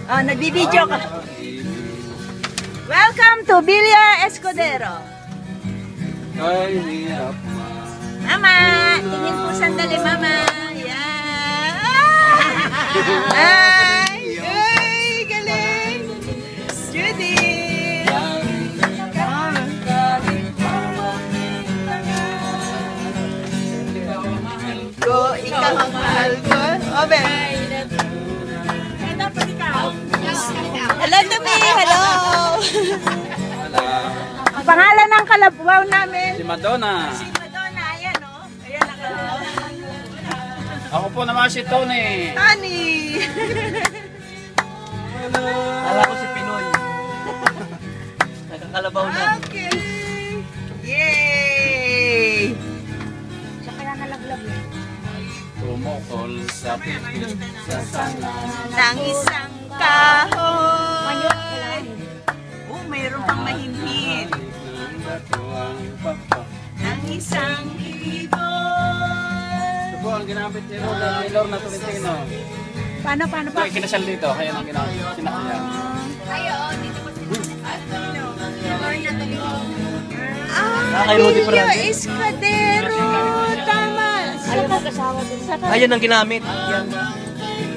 Oh, nagbibideo ka. Welcome to Villa Escudero. Ay, hirap ma. Mama, tingin po sandali, Mama. Yan. Ay, ay, galing. Judy. Ikaw ang mahal ko. Obe. Hello to me. Hello. Ang pangalan ng kalabaw namin. Si Madonna. Si Madonna. Ayan o. Ayan ako. Ako po naman si Tony. Honey. Kala ko si Pinoy. Nakakalabaw na. Okay. Yay. Siya kaya nalaglag eh. Tumukol sa pipi sa sala. Ng isang kahoy. Oh, mayroon pang mahinhin. Ng isang ibon. Ito po ang ginamit ni Lord na Tolentino. Paano pa? Ito ay kinasal dito. Kaya ang ginamit. Sinakyan. Kay Rudy Villa Fernandez. Escudero. Tama. Ayun ang ginamit. Yan.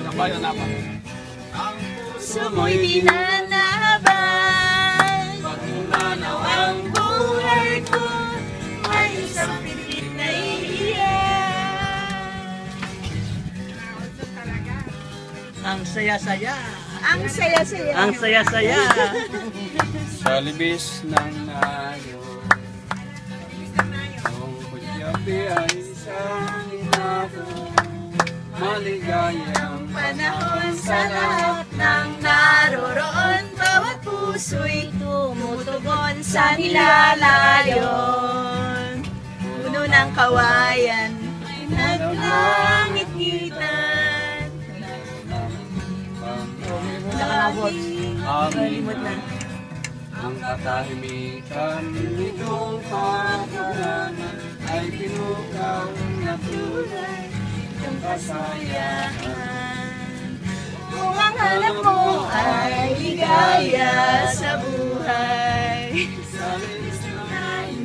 Nabayo na pa. Sumoy dinanaban. Pagmanaw ang buhay ko. Ay isang pilit na iiyak. Ang saya-saya. Ang saya-saya. Ang saya-saya. Sa libis ng nayo. Ang pagyabi ay isang inako. Maligayang Panahon sa lahat ng naroroon. Bawat puso'y tumutugon sa nilalayon. Puno ng kawayan, naglangit-ngitan. Amin. Ang katahimikan nitong pagkuhanan ay pinukaw na tulay ng kasayahan. Kung ang hanap mo ay ligaya sa buhay, Sa linis ng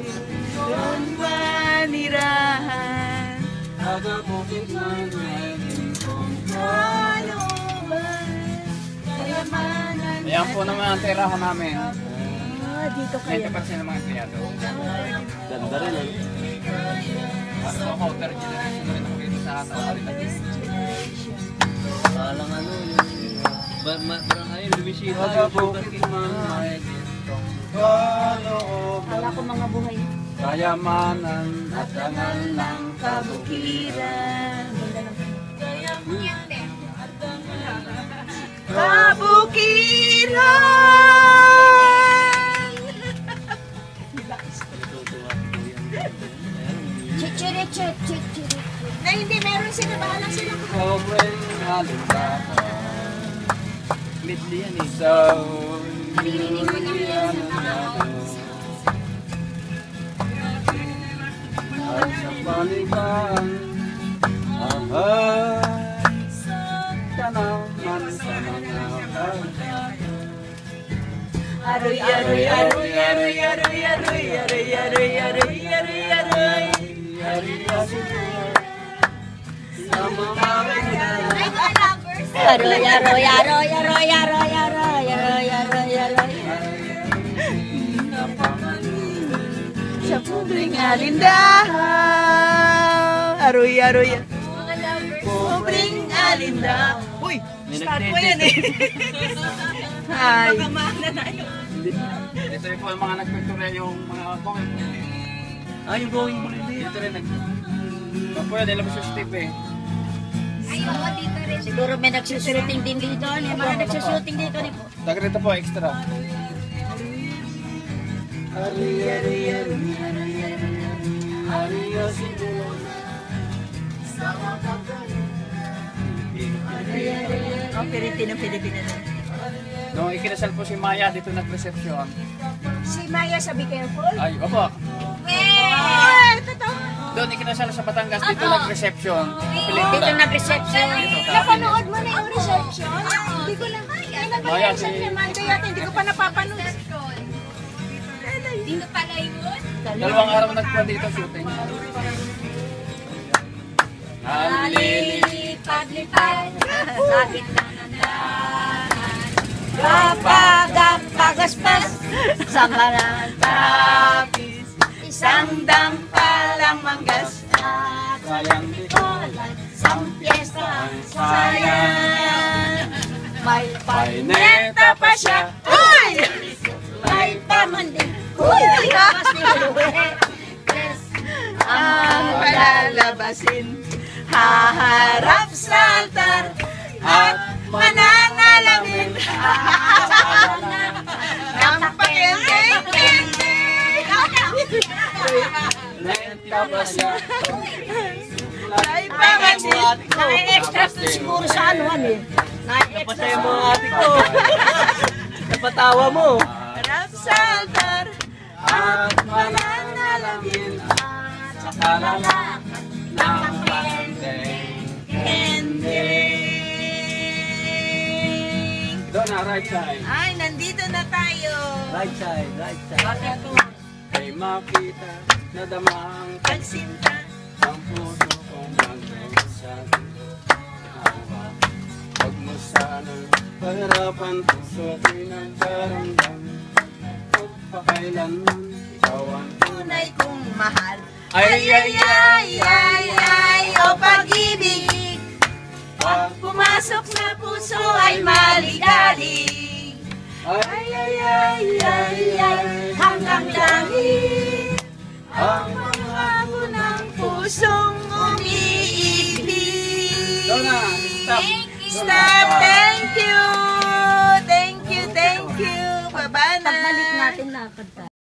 doon manirahan. agapukit man ngayon kong Kalooban, kayamanan. Ayan po naman ang tirahan namin. Dito kaya. 90% ng mga empleyado. Ganda rin eh. Ano po, counter generation na rin po dito sa atin. Parang ano yung... Parang ayun, lumisita yung sugar Agapukit cane. man ngayon kong kalooban. Kala ko mga buhay. Kayamanan at dangal ng Kabukiran. Kabukiran! Na hindi, meron sila. Bahala sila. Sobrang halimbawa. Medley yan eh. So, niliyan at sa balikan, ahal ka naman sa mga Aroy, aroy, aroy, aroy, aroy, aroy, aroy, aroy, aroy, aroy, aroy. Aroy, aroy, aroy, aroy, aroy, aroy, aroy, aroy, aroy. Sa pobreng alindahan. Aroy, aroy. Pobreng alindahan. Uy, start mo yan eh. Hi. Baka mahal na tayo. Ito yung po ang mga nagpicture yung mga comment. Ah, yung going holiday. Dito rin po yan, nilabas yung Steve eh. Siguro may nagsushooting din dito. May mga nagsushooting dito. Taga rito po, extra. Oh, Pilipino na. Nung ikinasal po si Maya, dito nag-reception. Si Maya sa Be Careful? Ay, opo. Ay, totoo. Doon ikinasal sa Batangas, dito nag-reception. Dito nag-reception. Dito, Napanood mo na yung reception? Hindi ko lang. Kailan Maya, si... Monday yata, hindi ko pa napapanood. Dito pala yun. Dalawang araw nagpuan dito shooting. Lilipad-lipad sa gitna ng daan. Kapag-pagaspas sa kanang tapis, isang dampalang manggas at Sayang dito. isang piyesta ang sayang. May Paineta pa siya. Uy! May pamanding. Uy! Ang palalabasin, haharap sa altar at mananalangin. Ang pakendeng-kendeng. Paineta pa siya. May pamanding. Extra to siguro sa ano eh. Napasaya mo ang ate ko. Napatawa mo. Harap sa altar at mananalangin. Sa kalala ng pandeng. Ending. Doon na, right side. Ay, nandito na tayo. Right side, right side. Ay makita na damang Pagsinta. ang puso kong magdasal. Awa, huwag mo sanang pahirapan puso ko'y nagdaramdam. Huwag pa kailanman ikaw ang Tunay kong mahal. Ay, ay, ay, ay, ay, o pag-ibig. Pag pumasok sa puso ay maligalig. ay, ay, ay, ay, ay, Hanggang langit. ang Ang ng pusong umiibig. Doon na, stop. Stop, thank you. Thank you, thank you. Baba na. Pagbalik natin lakad tayo.